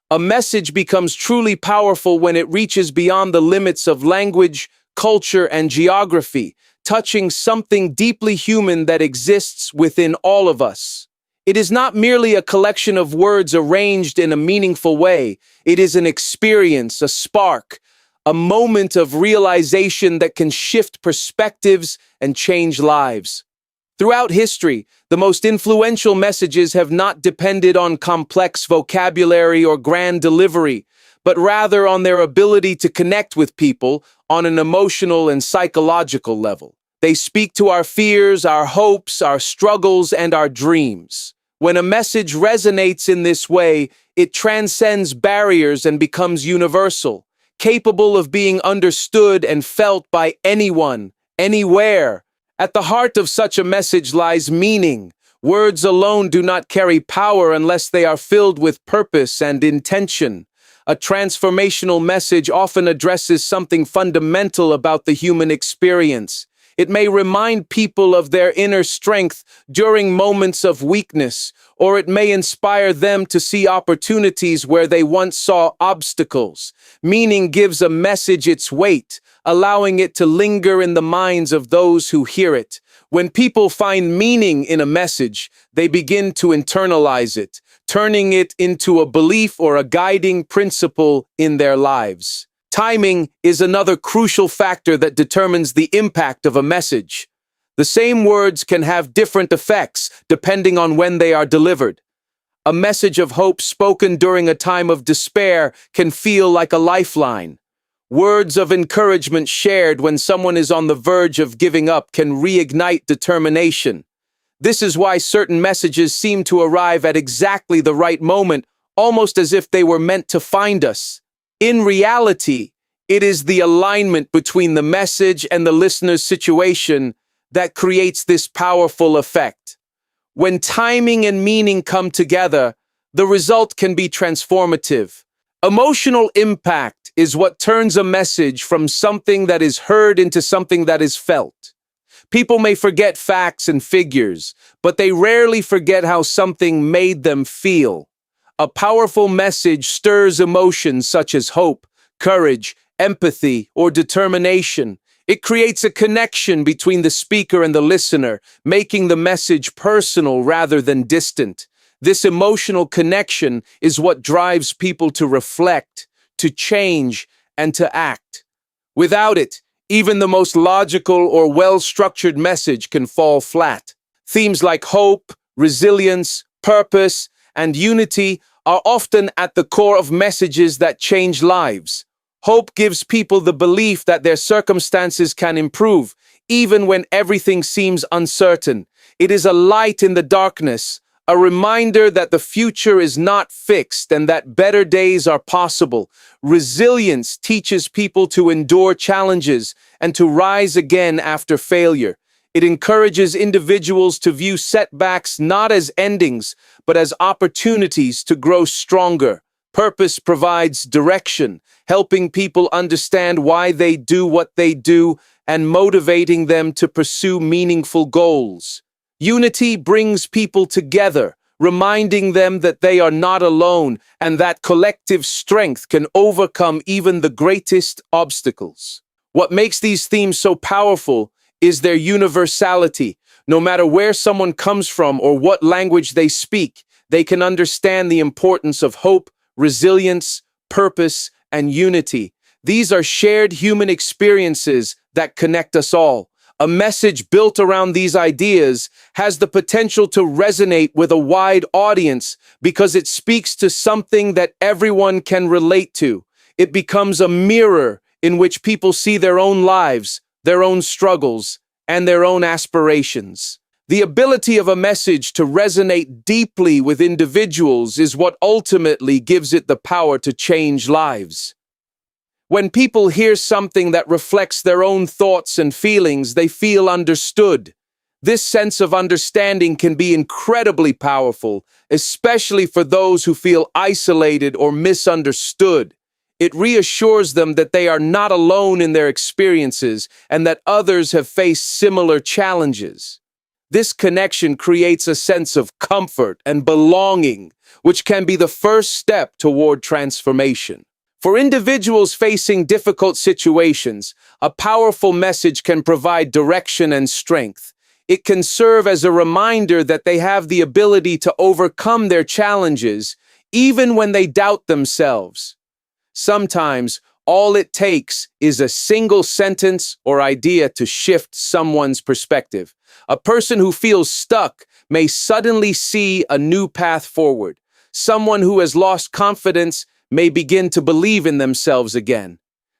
A message becomes truly powerful when it reaches beyond the limits of language, culture, and geography, touching something deeply human that exists within all of us. It is not merely a collection of words arranged in a meaningful way. It is an experience, a spark, a moment of realization that can shift perspectives and change lives. Throughout history, the most influential messages have not depended on complex vocabulary or grand delivery, but rather on their ability to connect with people on an emotional and psychological level. They speak to our fears, our hopes, our struggles, and our dreams. When a message resonates in this way, it transcends barriers and becomes universal, capable of being understood and felt by anyone, anywhere. At the heart of such a message lies meaning. Words alone do not carry power unless they are filled with purpose and intention. A transformational message often addresses something fundamental about the human experience. It may remind people of their inner strength during moments of weakness, or it may inspire them to see opportunities where they once saw obstacles. Meaning gives a message its weight, allowing it to linger in the minds of those who hear it. When people find meaning in a message, they begin to internalize it, turning it into a belief or a guiding principle in their lives. Timing is another crucial factor that determines the impact of a message. The same words can have different effects depending on when they are delivered. A message of hope spoken during a time of despair can feel like a lifeline. Words of encouragement shared when someone is on the verge of giving up can reignite determination. This is why certain messages seem to arrive at exactly the right moment, almost as if they were meant to find us. In reality, it is the alignment between the message and the listener's situation that creates this powerful effect. When timing and meaning come together, the result can be transformative. Emotional impact is what turns a message from something that is heard into something that is felt. People may forget facts and figures, but they rarely forget how something made them feel. A powerful message stirs emotions such as hope, courage, empathy, or determination. It creates a connection between the speaker and the listener, making the message personal rather than distant. This emotional connection is what drives people to reflect, to change, and to act. Without it, even the most logical or well-structured message can fall flat. Themes like hope, resilience, purpose, and unity are often at the core of messages that change lives. Hope gives people the belief that their circumstances can improve, even when everything seems uncertain. It is a light in the darkness, a reminder that the future is not fixed and that better days are possible. Resilience teaches people to endure challenges and to rise again after failure. It encourages individuals to view setbacks not as endings, but as opportunities to grow stronger. Purpose provides direction, helping people understand why they do what they do and motivating them to pursue meaningful goals. Unity brings people together, reminding them that they are not alone and that collective strength can overcome even the greatest obstacles. What makes these themes so powerful is their universality. No matter where someone comes from or what language they speak, they can understand the importance of hope, resilience, purpose, and unity. These are shared human experiences that connect us all. A message built around these ideas has the potential to resonate with a wide audience because it speaks to something that everyone can relate to. It becomes a mirror in which people see their own lives, their own struggles, and their own aspirations. The ability of a message to resonate deeply with individuals is what ultimately gives it the power to change lives. When people hear something that reflects their own thoughts and feelings, they feel understood. This sense of understanding can be incredibly powerful, especially for those who feel isolated or misunderstood. It reassures them that they are not alone in their experiences and that others have faced similar challenges. This connection creates a sense of comfort and belonging, which can be the first step toward transformation. For individuals facing difficult situations, a powerful message can provide direction and strength. It can serve as a reminder that they have the ability to overcome their challenges, even when they doubt themselves. Sometimes, all it takes is a single sentence or idea to shift someone's perspective. A person who feels stuck may suddenly see a new path forward. Someone who has lost confidence may begin to believe in themselves again.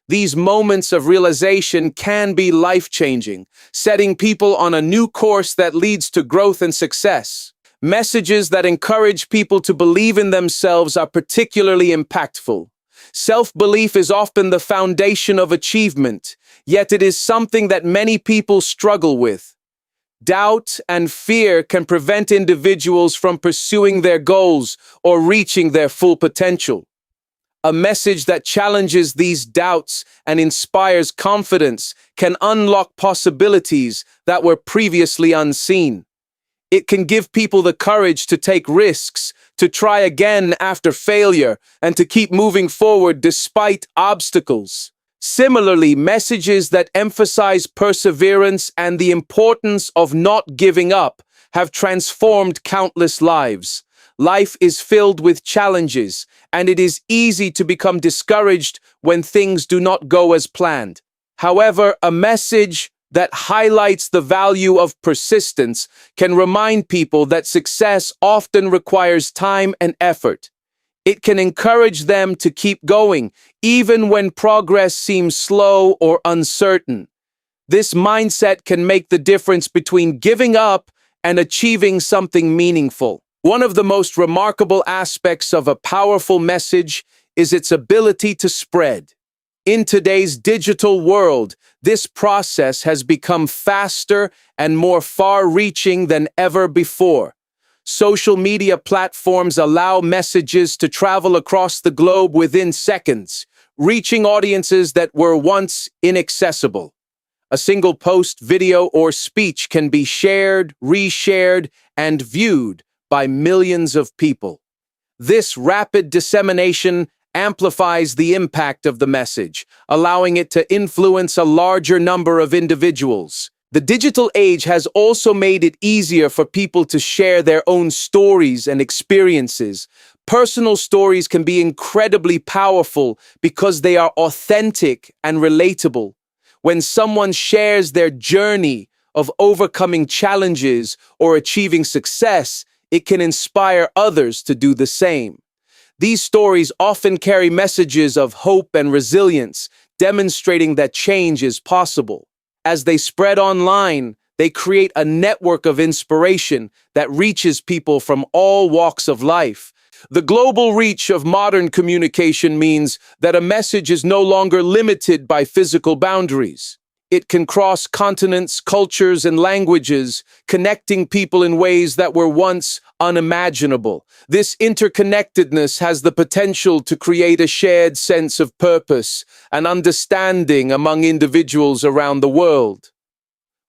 These moments of realization can be life-changing, setting people on a new course that leads to growth and success. Messages that encourage people to believe in themselves are particularly impactful. Self-belief is often the foundation of achievement, yet it is something that many people struggle with. Doubt and fear can prevent individuals from pursuing their goals or reaching their full potential. A message that challenges these doubts and inspires confidence can unlock possibilities that were previously unseen. It can give people the courage to take risks, to try again after failure, and to keep moving forward despite obstacles. Similarly, messages that emphasize perseverance and the importance of not giving up have transformed countless lives. Life is filled with challenges, and it is easy to become discouraged when things do not go as planned. However, a message that highlights the value of persistence can remind people that success often requires time and effort. It can encourage them to keep going, even when progress seems slow or uncertain. This mindset can make the difference between giving up and achieving something meaningful. One of the most remarkable aspects of a powerful message is its ability to spread. In today's digital world, this process has become faster and more far-reaching than ever before. Social media platforms allow messages to travel across the globe within seconds, reaching audiences that were once inaccessible. A single post, video, or speech can be shared, reshared, and viewed by millions of people. This rapid dissemination amplifies the impact of the message, allowing it to influence a larger number of individuals. The digital age has also made it easier for people to share their own stories and experiences. Personal stories can be incredibly powerful because they are authentic and relatable. When someone shares their journey of overcoming challenges or achieving success, it can inspire others to do the same. These stories often carry messages of hope and resilience, demonstrating that change is possible. As they spread online, they create a network of inspiration that reaches people from all walks of life. The global reach of modern communication means that a message is no longer limited by physical boundaries. It can cross continents, cultures, and languages, connecting people in ways that were once unimaginable. This interconnectedness has the potential to create a shared sense of purpose and understanding among individuals around the world.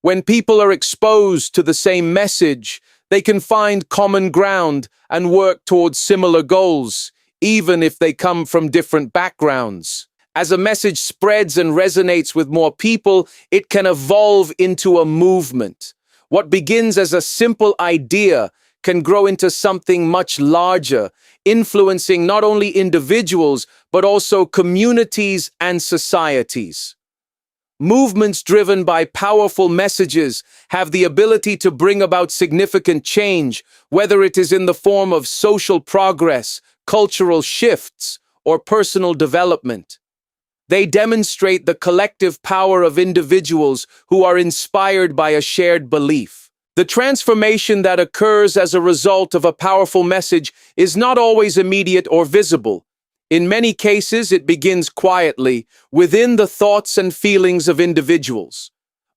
When people are exposed to the same message, they can find common ground and work towards similar goals, even if they come from different backgrounds. As a message spreads and resonates with more people, it can evolve into a movement. What begins as a simple idea can grow into something much larger, influencing not only individuals, but also communities and societies. Movements driven by powerful messages have the ability to bring about significant change, whether it is in the form of social progress, cultural shifts, or personal development. They demonstrate the collective power of individuals who are inspired by a shared belief. The transformation that occurs as a result of a powerful message is not always immediate or visible. In many cases, it begins quietly, within the thoughts and feelings of individuals.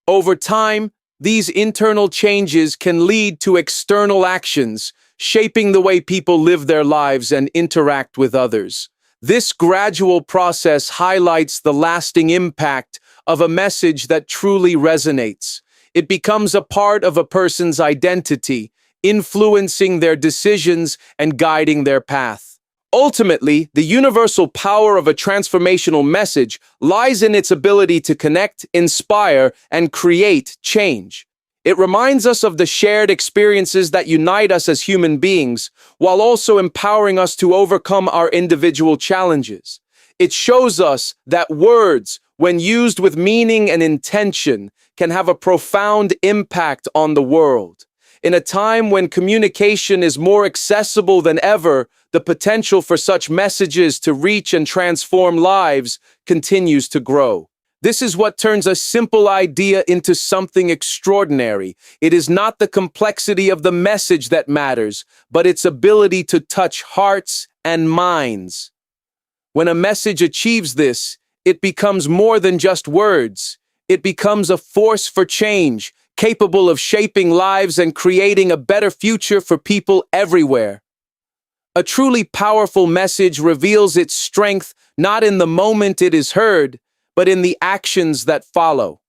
Over time, these internal changes can lead to external actions, shaping the way people live their lives and interact with others. This gradual process highlights the lasting impact of a message that truly resonates. It becomes a part of a person's identity, influencing their decisions and guiding their path. Ultimately, the universal power of a transformational message lies in its ability to connect, inspire, and create change. It reminds us of the shared experiences that unite us as human beings, while also empowering us to overcome our individual challenges. It shows us that words, when used with meaning and intention, can have a profound impact on the world. In a time when communication is more accessible than ever, the potential for such messages to reach and transform lives continues to grow. This is what turns a simple idea into something extraordinary. It is not the complexity of the message that matters, but its ability to touch hearts and minds. When a message achieves this, it becomes more than just words. It becomes a force for change, capable of shaping lives and creating a better future for people everywhere. A truly powerful message reveals its strength not in the moment it is heard, but in the actions that follow.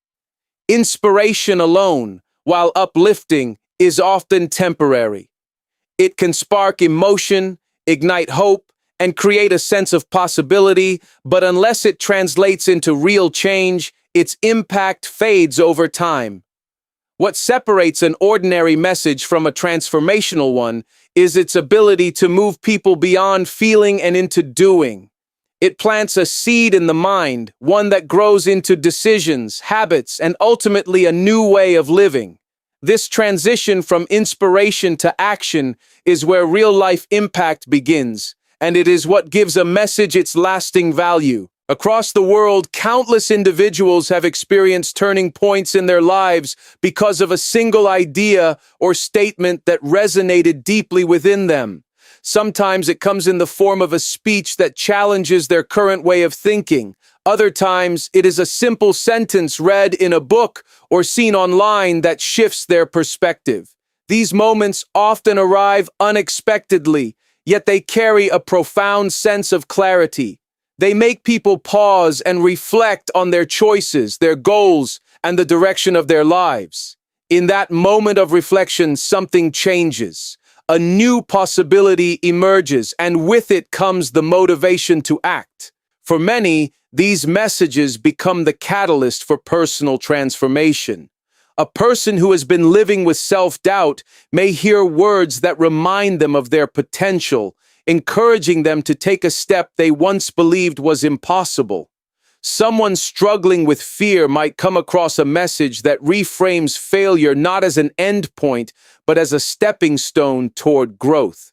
Inspiration alone, while uplifting, is often temporary. It can spark emotion, ignite hope, and create a sense of possibility, but unless it translates into real change, its impact fades over time. What separates an ordinary message from a transformational one is its ability to move people beyond feeling and into doing. It plants a seed in the mind, one that grows into decisions, habits, and ultimately a new way of living. This transition from inspiration to action is where real-life impact begins, and it is what gives a message its lasting value. Across the world, countless individuals have experienced turning points in their lives because of a single idea or statement that resonated deeply within them. Sometimes it comes in the form of a speech that challenges their current way of thinking. Other times, it is a simple sentence read in a book or seen online that shifts their perspective. These moments often arrive unexpectedly, yet they carry a profound sense of clarity. They make people pause and reflect on their choices, their goals, and the direction of their lives. In that moment of reflection, something changes. A new possibility emerges, and with it comes the motivation to act. For many, these messages become the catalyst for personal transformation. A person who has been living with self-doubt may hear words that remind them of their potential, encouraging them to take a step they once believed was impossible. Someone struggling with fear might come across a message that reframes failure not as an endpoint, but as a stepping stone toward growth.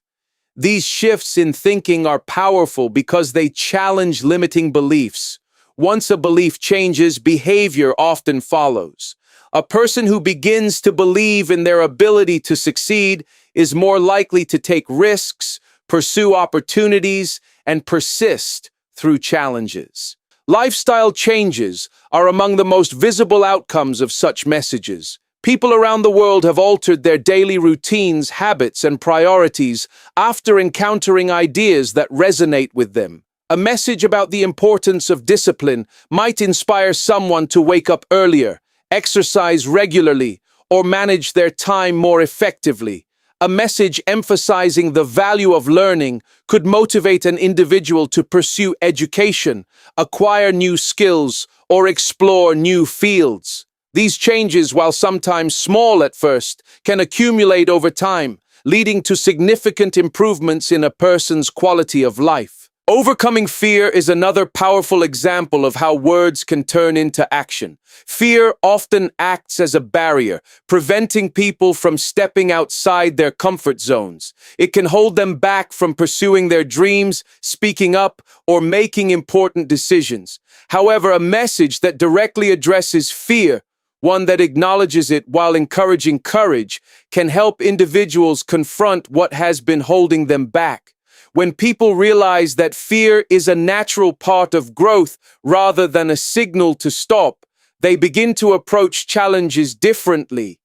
These shifts in thinking are powerful because they challenge limiting beliefs. Once a belief changes, behavior often follows. A person who begins to believe in their ability to succeed is more likely to take risks, pursue opportunities, and persist through challenges. Lifestyle changes are among the most visible outcomes of such messages. People around the world have altered their daily routines, habits, and priorities after encountering ideas that resonate with them. A message about the importance of discipline might inspire someone to wake up earlier, exercise regularly, or manage their time more effectively. A message emphasizing the value of learning could motivate an individual to pursue education, acquire new skills, or explore new fields. These changes, while sometimes small at first, can accumulate over time, leading to significant improvements in a person's quality of life. Overcoming fear is another powerful example of how words can turn into action. Fear often acts as a barrier, preventing people from stepping outside their comfort zones. It can hold them back from pursuing their dreams, speaking up, or making important decisions. However, a message that directly addresses fear, one that acknowledges it while encouraging courage, can help individuals confront what has been holding them back. When people realize that fear is a natural part of growth rather than a signal to stop, they begin to approach challenges differently.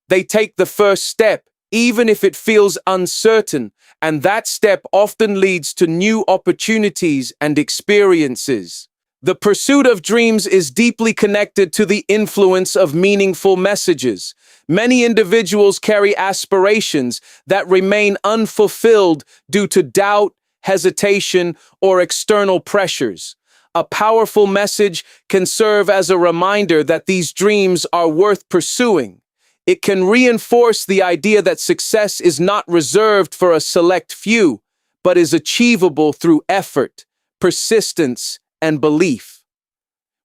They take the first step, even if it feels uncertain, and that step often leads to new opportunities and experiences. The pursuit of dreams is deeply connected to the influence of meaningful messages. Many individuals carry aspirations that remain unfulfilled due to doubt, hesitation, or external pressures. A powerful message can serve as a reminder that these dreams are worth pursuing. It can reinforce the idea that success is not reserved for a select few, but is achievable through effort, persistence, and belief.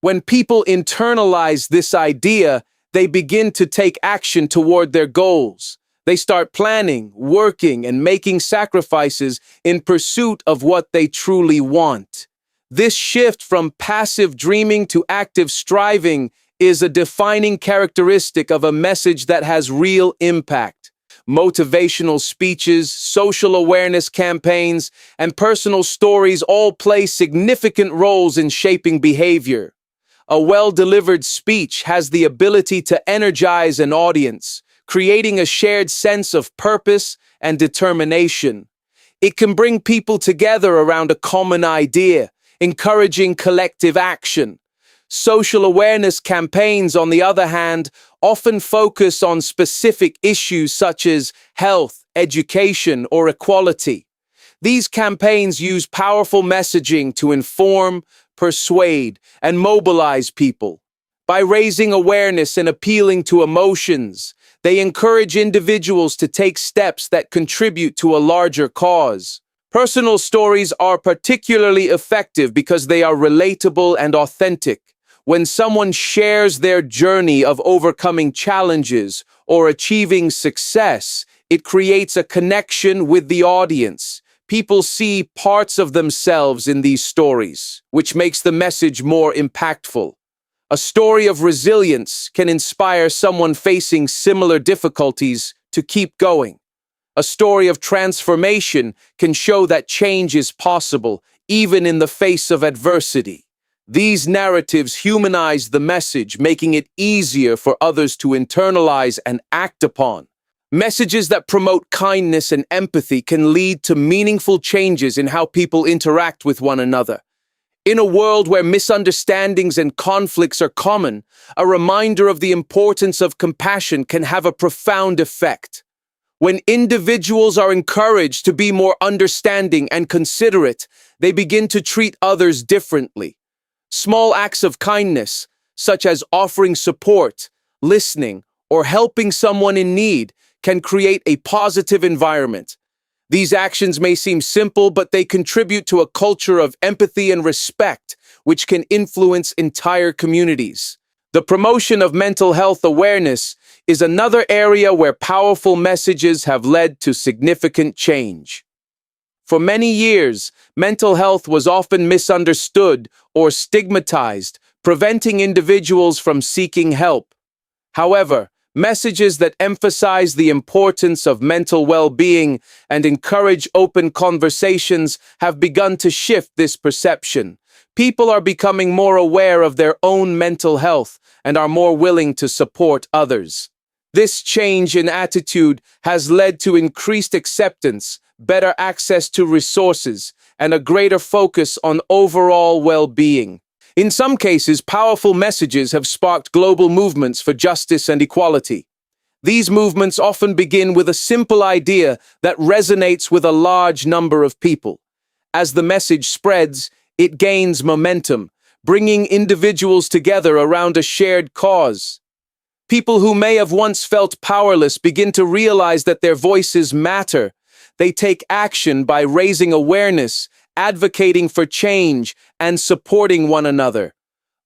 When people internalize this idea, they begin to take action toward their goals. They start planning, working, and making sacrifices in pursuit of what they truly want. This shift from passive dreaming to active striving is a defining characteristic of a message that has real impact. Motivational speeches, social awareness campaigns, and personal stories all play significant roles in shaping behavior. A well-delivered speech has the ability to energize an audience, creating a shared sense of purpose and determination. It can bring people together around a common idea, encouraging collective action. Social awareness campaigns, on the other hand, often focus on specific issues such as health, education, or equality. These campaigns use powerful messaging to inform, persuade, and mobilize people. By raising awareness and appealing to emotions, they encourage individuals to take steps that contribute to a larger cause. Personal stories are particularly effective because they are relatable and authentic. When someone shares their journey of overcoming challenges or achieving success, it creates a connection with the audience. People see parts of themselves in these stories, which makes the message more impactful. A story of resilience can inspire someone facing similar difficulties to keep going. A story of transformation can show that change is possible, even in the face of adversity. These narratives humanize the message, making it easier for others to internalize and act upon. Messages that promote kindness and empathy can lead to meaningful changes in how people interact with one another. In a world where misunderstandings and conflicts are common, a reminder of the importance of compassion can have a profound effect. When individuals are encouraged to be more understanding and considerate, they begin to treat others differently. Small acts of kindness, such as offering support, listening, or helping someone in need, can create a positive environment. These actions may seem simple, but they contribute to a culture of empathy and respect, which can influence entire communities. The promotion of mental health awareness is another area where powerful messages have led to significant change. For many years, mental health was often misunderstood or stigmatized, preventing individuals from seeking help. However, messages that emphasize the importance of mental well-being and encourage open conversations have begun to shift this perception. People are becoming more aware of their own mental health and are more willing to support others. This change in attitude has led to increased acceptance, better access to resources, and a greater focus on overall well-being. In some cases, powerful messages have sparked global movements for justice and equality. These movements often begin with a simple idea that resonates with a large number of people. As the message spreads, it gains momentum, bringing individuals together around a shared cause. People who may have once felt powerless begin to realize that their voices matter. They take action by raising awareness, advocating for change, and supporting one another.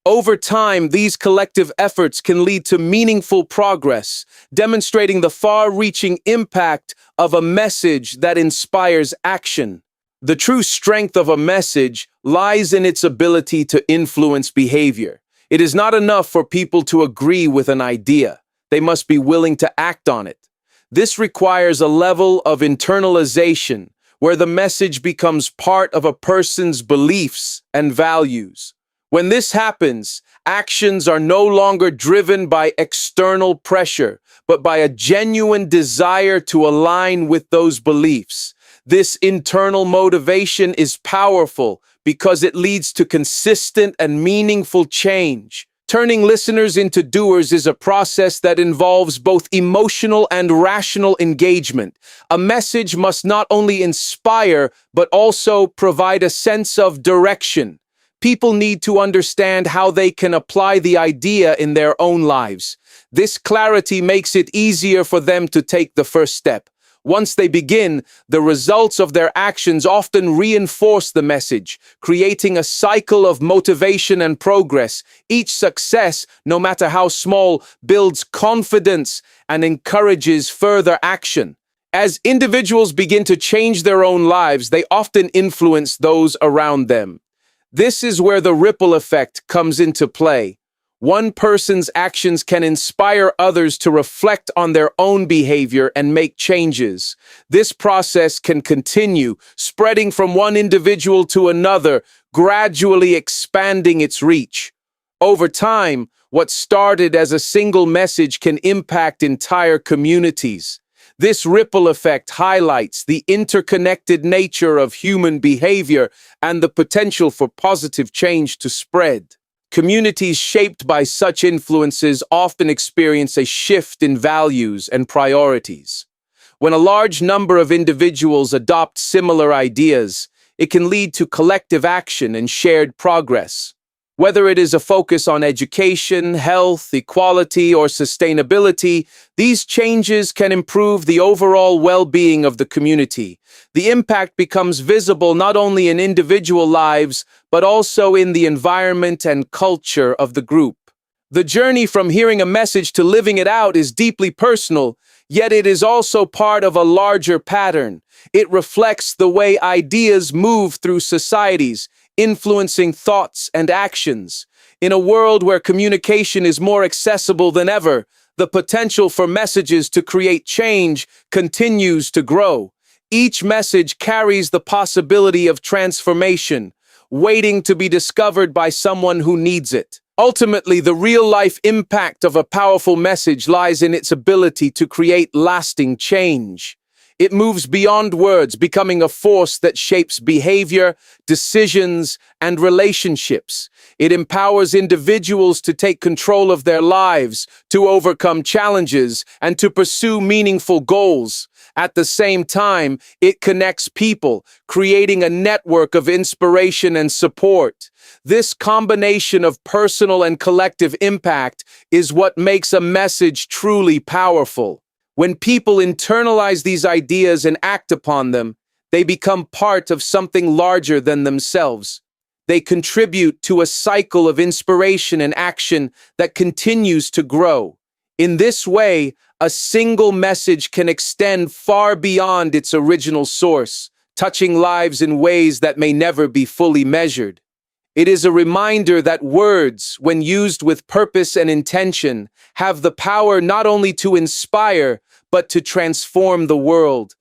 Over time, these collective efforts can lead to meaningful progress, demonstrating the far-reaching impact of a message that inspires action. The true strength of a message lies in its ability to influence behavior. It is not enough for people to agree with an idea. They must be willing to act on it. This requires a level of internalization, where the message becomes part of a person's beliefs and values. When this happens, actions are no longer driven by external pressure, but by a genuine desire to align with those beliefs. This internal motivation is powerful, because it leads to consistent and meaningful change. Turning listeners into doers is a process that involves both emotional and rational engagement. A message must not only inspire, but also provide a sense of direction. People need to understand how they can apply the idea in their own lives. This clarity makes it easier for them to take the first step. Once they begin, the results of their actions often reinforce the message, creating a cycle of motivation and progress. Each success, no matter how small, builds confidence and encourages further action. As individuals begin to change their own lives, they often influence those around them. This is where the ripple effect comes into play. One person's actions can inspire others to reflect on their own behavior and make changes. This process can continue, spreading from one individual to another, gradually expanding its reach. Over time, what started as a single message can impact entire communities. This ripple effect highlights the interconnected nature of human behavior and the potential for positive change to spread. Communities shaped by such influences often experience a shift in values and priorities. When a large number of individuals adopt similar ideas, it can lead to collective action and shared progress. Whether it is a focus on education, health, equality, or sustainability, these changes can improve the overall well-being of the community. The impact becomes visible not only in individual lives, but also in the environment and culture of the group. The journey from hearing a message to living it out is deeply personal, yet it is also part of a larger pattern. It reflects the way ideas move through societies, influencing thoughts and actions. In a world where communication is more accessible than ever, the potential for messages to create change continues to grow. Each message carries the possibility of transformation, waiting to be discovered by someone who needs it. Ultimately, the real-life impact of a powerful message lies in its ability to create lasting change. It moves beyond words, becoming a force that shapes behavior, decisions, and relationships. It empowers individuals to take control of their lives, to overcome challenges, and to pursue meaningful goals. At the same time, it connects people, creating a network of inspiration and support. This combination of personal and collective impact is what makes a message truly powerful. When people internalize these ideas and act upon them, they become part of something larger than themselves. They contribute to a cycle of inspiration and action that continues to grow. In this way, a single message can extend far beyond its original source, touching lives in ways that may never be fully measured. It is a reminder that words, when used with purpose and intention, have the power not only to inspire, but to transform the world.